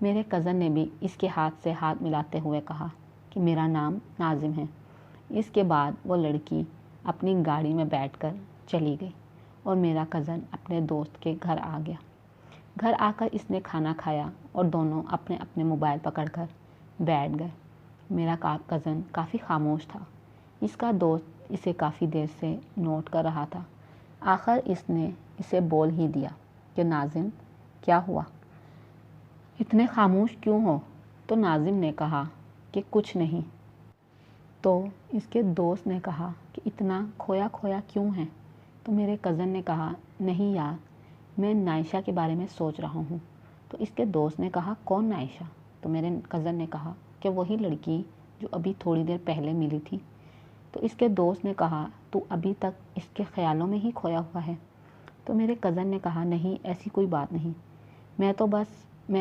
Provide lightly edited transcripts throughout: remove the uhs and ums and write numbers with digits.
میرے کزن نے بھی اس کے ہاتھ سے ہاتھ ملاتے ہوئے کہا کہ میرا نام ناظم ہے۔ اس کے بعد وہ لڑکی اپنی گاڑی میں بیٹھ کر چلی گئی اور میرا کزن اپنے دوست کے گھر آ گیا۔ گھر آ کر اس نے کھانا کھایا اور دونوں اپنے اپنے موبائل پکڑ کر بیٹھ گئے۔ میرا کزن کافی خاموش تھا۔ اس کا دوست اسے کافی دیر سے نوٹ کر رہا تھا۔ آخر اس نے اسے بول ہی دیا کہ ناظم کیا ہوا؟ اتنے خاموش کیوں ہو؟ تو ناظم نے کہا کہ کچھ نہیں۔ تو اس کے دوست نے کہا کہ اتنا کھویا کھویا کیوں ہے؟ تو میرے کزن نے کہا نہیں یار، میں نائشہ کے بارے میں سوچ رہا ہوں۔ تو اس کے دوست نے کہا کون نائشہ؟ تو میرے کزن نے کہا کہ وہی لڑکی جو ابھی تھوڑی دیر پہلے ملی تھی۔ تو اس کے دوست نے کہا تو ابھی تک اس کے خیالوں میں ہی کھویا ہوا ہے؟ تو میرے کزن نے کہا نہیں ایسی کوئی بات نہیں، میں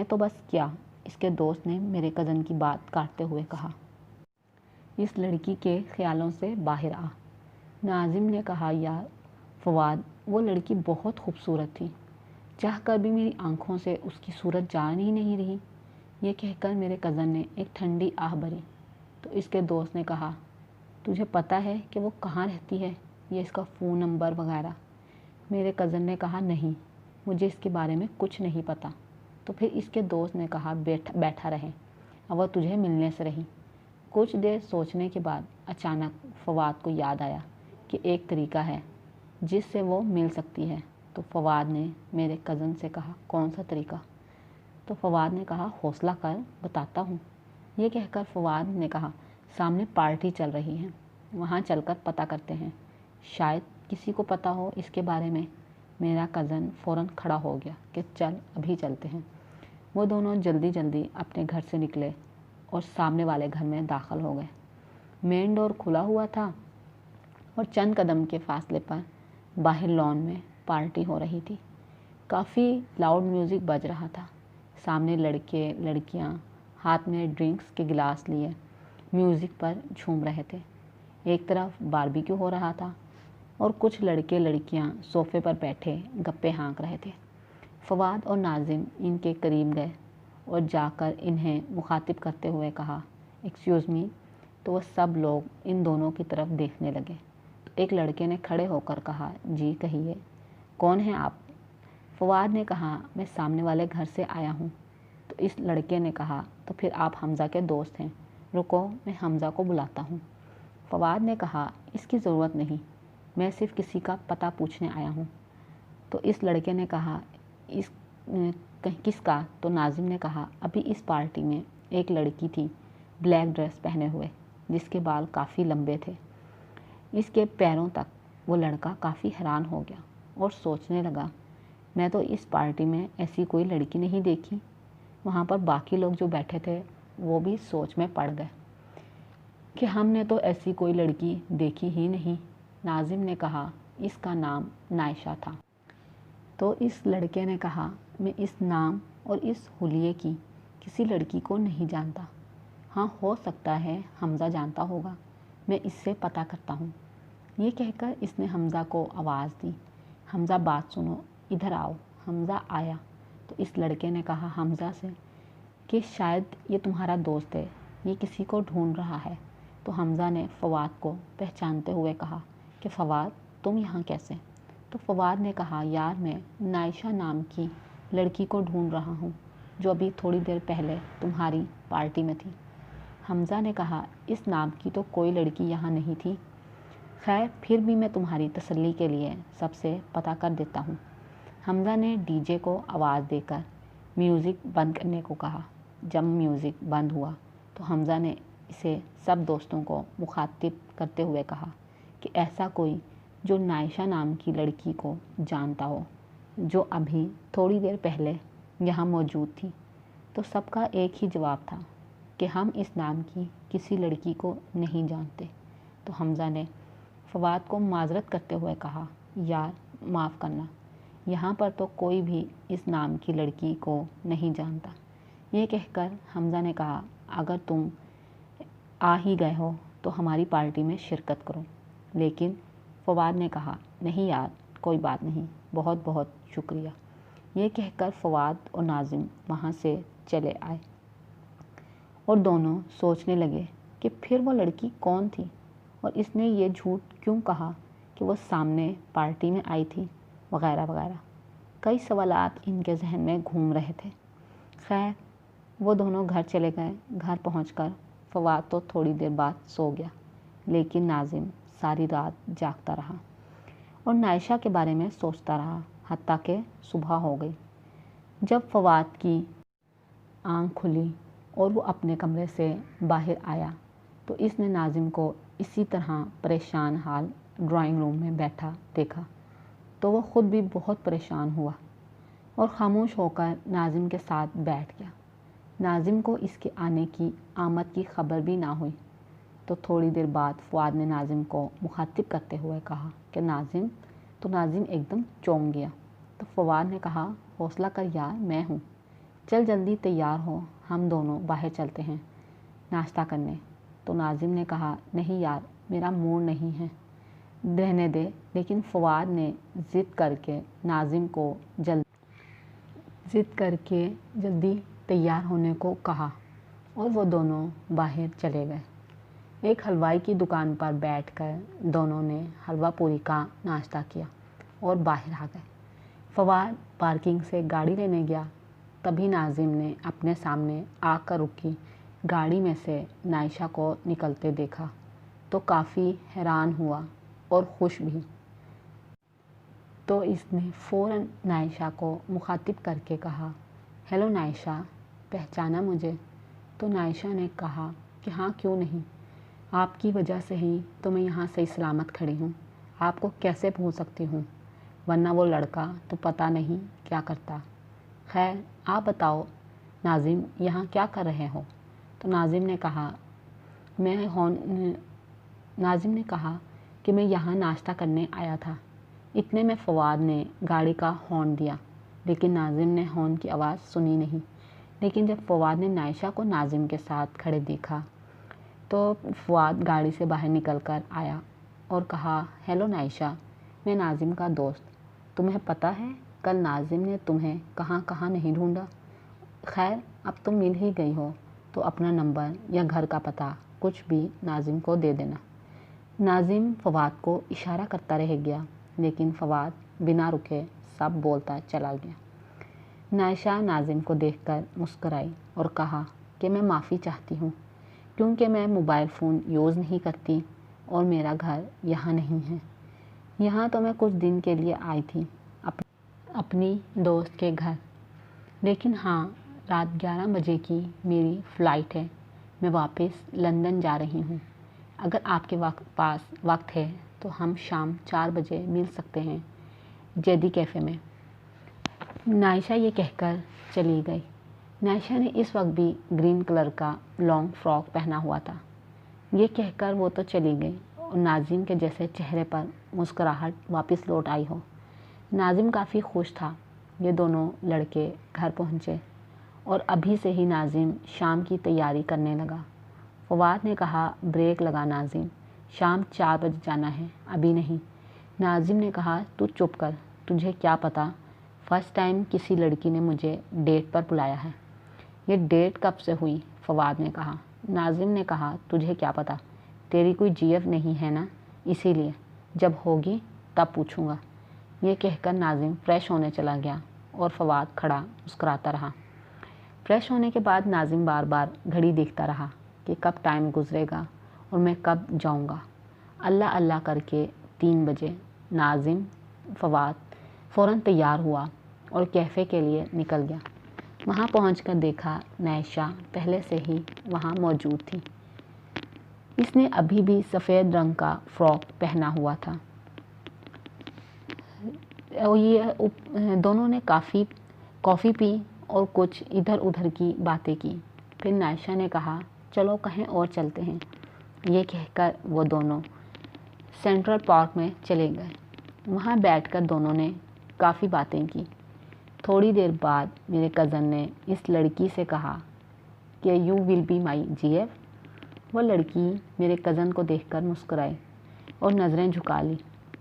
تو بس کیا؟ اس کے دوست نے میرے کزن کی بات کاٹتے ہوئے کہا اس لڑکی کے خیالوں سے باہر آ۔ ناظم نے کہا یار فواد، وہ لڑکی بہت خوبصورت تھی، چاہ کر بھی میری آنکھوں سے اس کی صورت جان ہی نہیں رہی۔ یہ کہہ کر میرے کزن نے ایک ٹھنڈی آہ بھری۔ تو اس کے دوست نے کہا تجھے پتہ ہے کہ وہ کہاں رہتی ہے یا اس کا فون نمبر وغیرہ؟ میرے کزن نے کہا نہیں، مجھے اس کے بارے میں کچھ نہیں پتہ۔ تو پھر اس کے دوست نے کہا بیٹھا رہے، اب وہ تجھے ملنے سے رہی۔ کچھ دیر سوچنے کے بعد اچانک فواد کو یاد آیا کہ ایک طریقہ ہے جس سے وہ مل سکتی ہے۔ تو فواد نے میرے کزن سے کہا کون سا طریقہ؟ تو فواد نے کہا حوصلہ کر، بتاتا ہوں۔ یہ کہہ کر فواد نے کہا سامنے پارٹی چل رہی ہے، وہاں چل کر پتہ کرتے ہیں، شاید کسی کو پتہ ہو اس کے بارے میں۔ میرا کزن فوراً کھڑا ہو گیا کہ چل ابھی چلتے ہیں۔ وہ دونوں جلدی اپنے گھر سے نکلے اور سامنے والے گھر میں داخل ہو گئے۔ مین ڈور کھلا ہوا تھا اور چند قدم کے فاصلے پر باہر لان میں پارٹی ہو رہی تھی۔ کافی لاؤڈ میوزک بج رہا تھا۔ سامنے لڑکے لڑکیاں ہاتھ میں ڈرنکس کے گلاس لیے میوزک پر جھوم رہے تھے۔ ایک طرف باربیکیو ہو رہا تھا اور کچھ لڑکے لڑکیاں صوفے پر بیٹھے گپے ہانک رہے تھے۔ فواد اور ناظم ان کے قریب گئے اور جا کر انہیں مخاطب کرتے ہوئے کہا ایکسکیوز می۔ تو وہ سب لوگ ان دونوں کی طرف دیکھنے لگے۔ تو ایک لڑکے نے کھڑے ہو کر کہا جی کہیے، کون ہیں آپ؟ فواد نے کہا میں سامنے والے گھر سے آیا ہوں۔ تو اس لڑکے نے کہا تو پھر آپ حمزہ کے دوست ہیں، رکو میں حمزہ کو بلاتا ہوں۔ فواد نے کہا اس کی ضرورت نہیں، میں صرف کسی کا پتہ پوچھنے آیا ہوں۔ تو اس لڑکے نے کہا کس کا؟ تو ناظم نے کہا ابھی اس پارٹی میں ایک لڑکی تھی بلیک ڈریس پہنے ہوئے جس کے بال کافی لمبے تھے اس کے پیروں تک۔ وہ لڑکا کافی حیران ہو گیا اور سوچنے لگا میں تو اس پارٹی میں ایسی کوئی لڑکی نہیں دیکھی۔ وہاں پر باقی لوگ جو بیٹھے تھے وہ بھی سوچ میں پڑ گئے کہ ہم نے تو ایسی کوئی لڑکی دیکھی ہی نہیں۔ ناظم نے کہا اس کا نام نائشہ تھا۔ تو اس لڑکے نے کہا میں اس نام اور اس حلیے کی کسی لڑکی کو نہیں جانتا، ہاں ہو سکتا ہے حمزہ جانتا ہوگا، میں اس سے پتہ کرتا ہوں۔ یہ کہہ کر اس نے حمزہ کو آواز دی، حمزہ بات سنو، ادھر آؤ۔ حمزہ آیا۔ تو اس لڑکے نے کہا حمزہ سے کہ شاید یہ تمہارا دوست ہے، یہ کسی کو ڈھونڈ رہا ہے۔ تو حمزہ نے فواد کو پہچانتے ہوئے کہا کہ فواد تم یہاں کیسے؟ تو فواد نے کہا یار میں نائشہ نام کی لڑکی کو ڈھونڈ رہا ہوں جو ابھی تھوڑی دیر پہلے تمہاری پارٹی میں تھی۔ حمزہ نے کہا اس نام کی تو کوئی لڑکی یہاں نہیں تھی، خیر پھر بھی میں تمہاری تسلی کے لیے سب سے پتہ کر دیتا ہوں۔ حمزہ نے ڈی جے کو آواز دے کر میوزک بند کرنے کو کہا۔ جب میوزک بند ہوا تو حمزہ نے اسے سب دوستوں کو مخاطب کرتے ہوئے کہا کہ ایسا کوئی جو نائشہ نام کی لڑکی کو جانتا ہو جو ابھی تھوڑی دیر پہلے یہاں موجود تھی۔ تو سب کا ایک ہی جواب تھا کہ ہم اس نام کی کسی لڑکی کو نہیں جانتے۔ تو حمزہ نے فواد کو معذرت کرتے ہوئے کہا یار معاف کرنا، یہاں پر تو کوئی بھی اس نام کی لڑکی کو نہیں جانتا۔ یہ کہہ کر حمزہ نے کہا اگر تم آ ہی گئے ہو تو ہماری پارٹی میں شرکت کرو۔ لیکن فواد نے کہا نہیں یار کوئی بات نہیں، بہت بہت شکریہ۔ یہ کہہ کر فواد اور ناظم وہاں سے چلے آئے اور دونوں سوچنے لگے کہ پھر وہ لڑکی کون تھی اور اس نے یہ جھوٹ کیوں کہا کہ وہ سامنے پارٹی میں آئی تھی وغیرہ وغیرہ۔ کئی سوالات ان کے ذہن میں گھوم رہے تھے۔ خیر وہ دونوں گھر چلے گئے۔ گھر پہنچ کر فواد تو تھوڑی دیر بعد سو گیا، لیکن ناظم ساری رات جاگتا رہا اور نائشہ کے بارے میں سوچتا رہا حتیٰ کہ صبح ہو گئی۔ جب فواد کی آنکھ کھلی اور وہ اپنے کمرے سے باہر آیا تو اس نے ناظم کو اسی طرح پریشان حال ڈرائنگ روم میں بیٹھا دیکھا تو وہ خود بھی بہت پریشان ہوا اور خاموش ہو کر ناظم کے ساتھ بیٹھ گیا۔ ناظم کو اس کے آنے کی آمد کی خبر بھی نہ ہوئی تو تھوڑی دیر بعد فواد نے ناظم کو مخاطب کرتے ہوئے کہا کہ ناظم ایک دم چونک گیا۔ تو فواد نے کہا حوصلہ کر یار، میں ہوں، چل جلدی تیار ہو، ہم دونوں باہر چلتے ہیں ناشتہ کرنے۔ تو ناظم نے کہا نہیں یار، میرا موڈ نہیں ہے، رہنے دے۔ لیکن فواد نے ضد کر کے ناظم کو جلدی تیار ہونے کو کہا اور وہ دونوں باہر چلے گئے۔ ایک حلوائی کی دکان پر بیٹھ کر دونوں نے حلوہ پوری کا ناشتہ کیا اور باہر آ گئے۔ فواد پارکنگ سے گاڑی لینے گیا، تبھی ناظم نے اپنے سامنے آ کر رکی گاڑی میں سے نائشہ کو نکلتے دیکھا تو کافی حیران ہوا اور خوش بھی۔ تو اس نے فوراً نائشہ کو مخاطب کر کے کہا ہیلو نائشہ، پہچانا مجھے؟ تو نائشہ نے کہا کہ ہاں کیوں نہیں، آپ کی وجہ سے ہی تو میں یہاں صحیح سلامت کھڑی ہوں، آپ کو کیسے بھول سکتی ہوں، ورنہ وہ لڑکا تو پتہ نہیں کیا کرتا۔ خیر آپ بتاؤ ناظم، یہاں کیا کر رہے ہو؟ تو ناظم نے کہا کہ میں یہاں ناشتہ کرنے آیا تھا۔ اتنے میں فواد نے گاڑی کا ہارن دیا، لیکن ناظم نے ہارن کی آواز سنی نہیں۔ لیکن جب فواد نے نائشہ کو ناظم کے ساتھ کھڑے دیکھا تو فواد گاڑی سے باہر نکل کر آیا اور کہا ہیلو نائشہ، میں ناظم کا دوست، تمہیں پتہ ہے کل ناظم نے تمہیں کہاں کہاں نہیں ڈھونڈا۔ خیر اب تم مل ہی گئی ہو تو اپنا نمبر یا گھر کا پتہ کچھ بھی ناظم کو دے دینا۔ ناظم فواد کو اشارہ کرتا رہ گیا، لیکن فواد بنا رکے سب بولتا چلا گیا۔ نائشہ ناظم کو دیکھ کر مسکرائی اور کہا کہ میں معافی چاہتی ہوں کیونکہ میں موبائل فون یوز نہیں کرتی اور میرا گھر یہاں نہیں ہے، یہاں تو میں کچھ دن کے لیے آئی تھی اپنی دوست کے گھر، لیکن ہاں رات 11 بجے کی میری فلائٹ ہے، میں واپس لندن جا رہی ہوں۔ اگر آپ کے پاس وقت ہے تو ہم شام 4 بجے مل سکتے ہیں جیدی کیفے میں۔ نائشہ یہ کہہ کر چلی گئی۔ نائشہ نے اس وقت بھی گرین کلر کا لانگ فراک پہنا ہوا تھا۔ یہ کہہ کر وہ تو چلی گئی اور ناظم کے جیسے چہرے پر مسکراہٹ واپس لوٹ آئی ہو۔ ناظم کافی خوش تھا۔ یہ دونوں لڑکے گھر پہنچے اور ابھی سے ہی ناظم شام کی تیاری کرنے لگا۔ فواد نے کہا بریک لگا ناظم، شام 4 بجے جانا ہے، ابھی نہیں۔ ناظم نے کہا تو چپ کر، تجھے کیا پتہ، فرسٹ ٹائم کسی لڑکی نے مجھے ڈیٹ پر بلایا ہے۔ یہ ڈیٹ کب سے ہوئی؟ فواد نے کہا۔ ناظم نے کہا تجھے کیا پتہ، تیری کوئی جی ایف نہیں ہے نا، اسی لیے جب ہوگی تب پوچھوں گا۔ یہ کہہ کر ناظم فریش ہونے چلا گیا اور فواد کھڑا مسکراتا رہا۔ فریش ہونے کے بعد ناظم بار بار گھڑی دیکھتا رہا کہ کب ٹائم گزرے گا اور میں کب جاؤں گا۔ اللہ اللہ کر کے 3 بجے ناظم فواد فوراً تیار ہوا اور کیفے کے لیے نکل گیا۔ وہاں پہنچ کر دیکھا نائشہ پہلے سے ہی وہاں موجود تھی۔ اس نے ابھی بھی سفید رنگ کا فراک پہنا ہوا تھا۔ دونوں نے کافی پی اور کچھ ادھر ادھر کی باتیں کی۔ پھر نائشہ نے کہا چلو کہیں اور چلتے ہیں۔ یہ کہہ کر وہ دونوں سینٹرل پارک میں چلے گئے۔ وہاں بیٹھ کر دونوں نے کافی باتیں کی۔ تھوڑی دیر بعد میرے کزن نے اس لڑکی سے کہا کہ you will be my G F. وہ لڑکی میرے کزن کو دیکھ کر مسکرائی اور نظریں جھکا لی۔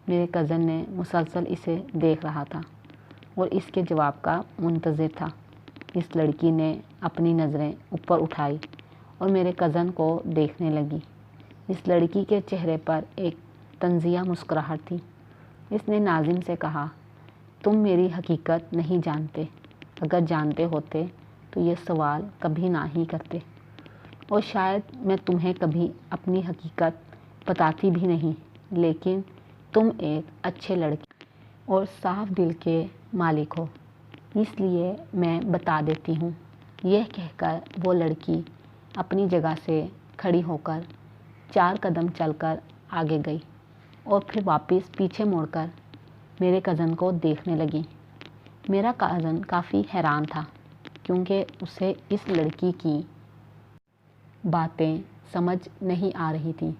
میرے کزن نے مسلسل اسے دیکھ رہا تھا اور اس کے جواب کا منتظر تھا۔ اس لڑکی نے اپنی نظریں اوپر اٹھائی اور میرے کزن کو دیکھنے لگی۔ اس لڑکی کے چہرے پر ایک طنزیہ مسکراہٹ تھی۔ اس نے ناظم سے کہا، تم میری حقیقت نہیں جانتے، اگر جانتے ہوتے تو یہ سوال کبھی نہ ہی کرتے، اور شاید میں تمہیں کبھی اپنی حقیقت بتاتی بھی نہیں، لیکن تم ایک اچھے لڑکے اور صاف دل کے مالک ہو، اس لیے میں بتا دیتی ہوں۔ یہ کہہ کر وہ لڑکی اپنی جگہ سے کھڑی ہو کر 4 قدم چل کر آگے گئی اور پھر واپس پیچھے مڑ کر میرے کزن کو دیکھنے لگی۔ میرا کزن کافی حیران تھا کیونکہ اسے اس لڑکی کی باتیں سمجھ نہیں آ رہی تھیں۔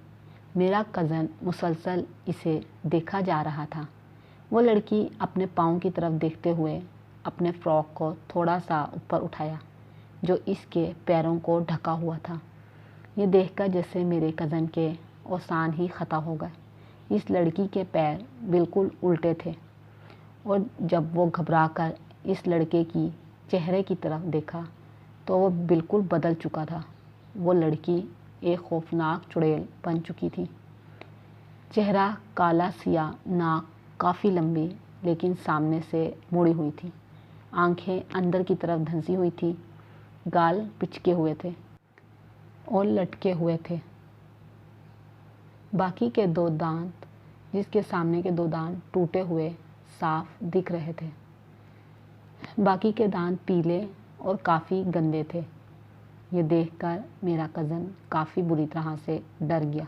میرا کزن مسلسل اسے دیکھا جا رہا تھا۔ وہ لڑکی اپنے پاؤں کی طرف دیکھتے ہوئے اپنے فراک کو تھوڑا سا اوپر اٹھایا جو اس کے پیروں کو ڈھکا ہوا تھا۔ یہ دیکھ کر جیسے میرے کزن کے اوسان ہی خطا ہو گئے۔ اس لڑکی کے پیر بالکل الٹے تھے، اور جب وہ گھبرا کر اس لڑکے کی چہرے کی طرف دیکھا تو وہ بالکل بدل چکا تھا۔ وہ لڑکی ایک خوفناک چڑیل بن چکی تھی۔ چہرہ کالا سیاہ، ناک کافی لمبی لیکن سامنے سے مڑی ہوئی تھی، آنکھیں اندر کی طرف دھنسی ہوئی تھی، گال پچکے ہوئے تھے اور لٹکے ہوئے تھے۔ باقی کے 2 دانت، جس کے سامنے کے 2 دانت ٹوٹے ہوئے صاف دکھ رہے تھے، باقی کے دانت پیلے اور کافی گندے تھے۔ یہ دیکھ کر میرا کزن کافی بری طرح سے ڈر گیا،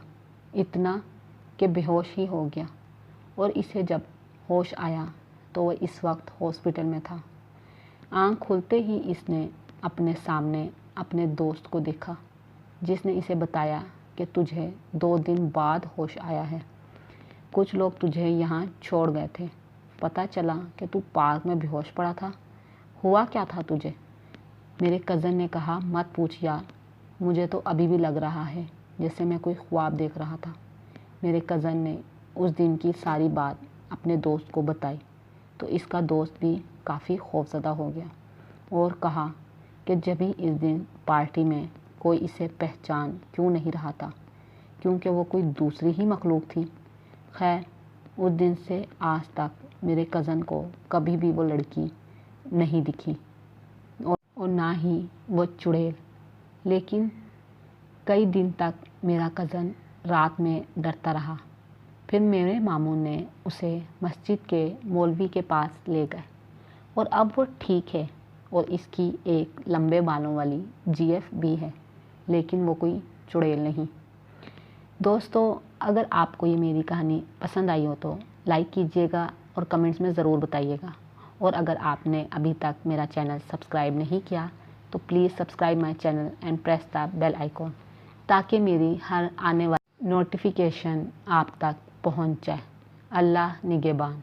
اتنا کہ بے ہوش ہی ہو گیا، اور اسے جب ہوش آیا تو وہ اس وقت ہاسپٹل میں تھا۔ آنکھ کھلتے ہی اس نے اپنے سامنے اپنے دوست کو دیکھا جس نے اسے بتایا کہ تجھے 2 دن بعد ہوش آیا ہے، کچھ لوگ تجھے یہاں چھوڑ گئے تھے، پتہ چلا کہ تو پارک میں بے ہوش پڑا تھا، ہوا کیا تھا تجھے؟ میرے کزن نے کہا، مت پوچھ یار، مجھے تو ابھی بھی لگ رہا ہے جیسے میں کوئی خواب دیکھ رہا تھا۔ میرے کزن نے اس دن کی ساری بات اپنے دوست کو بتائی تو اس کا دوست بھی کافی خوفزدہ ہو گیا اور کہا کہ جبھی اس دن پارٹی میں کوئی اسے پہچان کیوں نہیں رہا تھا، کیونکہ وہ کوئی دوسری ہی مخلوق تھی۔ خیر، اس دن سے آج تک میرے کزن کو کبھی بھی وہ لڑکی نہیں دکھی اور نہ ہی وہ چڑیل، لیکن کئی دن تک میرا کزن رات میں ڈرتا رہا۔ پھر میرے ماموں نے اسے مسجد کے مولوی کے پاس لے گئے اور اب وہ ٹھیک ہے اور اس کی ایک لمبے بالوں والی جی ایف بھی ہے، لیکن وہ کوئی چڑیل نہیں۔ دوستو، اگر آپ کو یہ میری کہانی پسند آئی ہو تو لائک کیجیے گا اور کمنٹس میں ضرور بتائیے گا، اور اگر آپ نے ابھی تک میرا چینل سبسکرائب نہیں کیا تو please subscribe my channel and press the bell icon تاکہ میری ہر آنے والی نوٹیفیکیشن آپ تک پہنچ جائے۔ اللہ نگہبان۔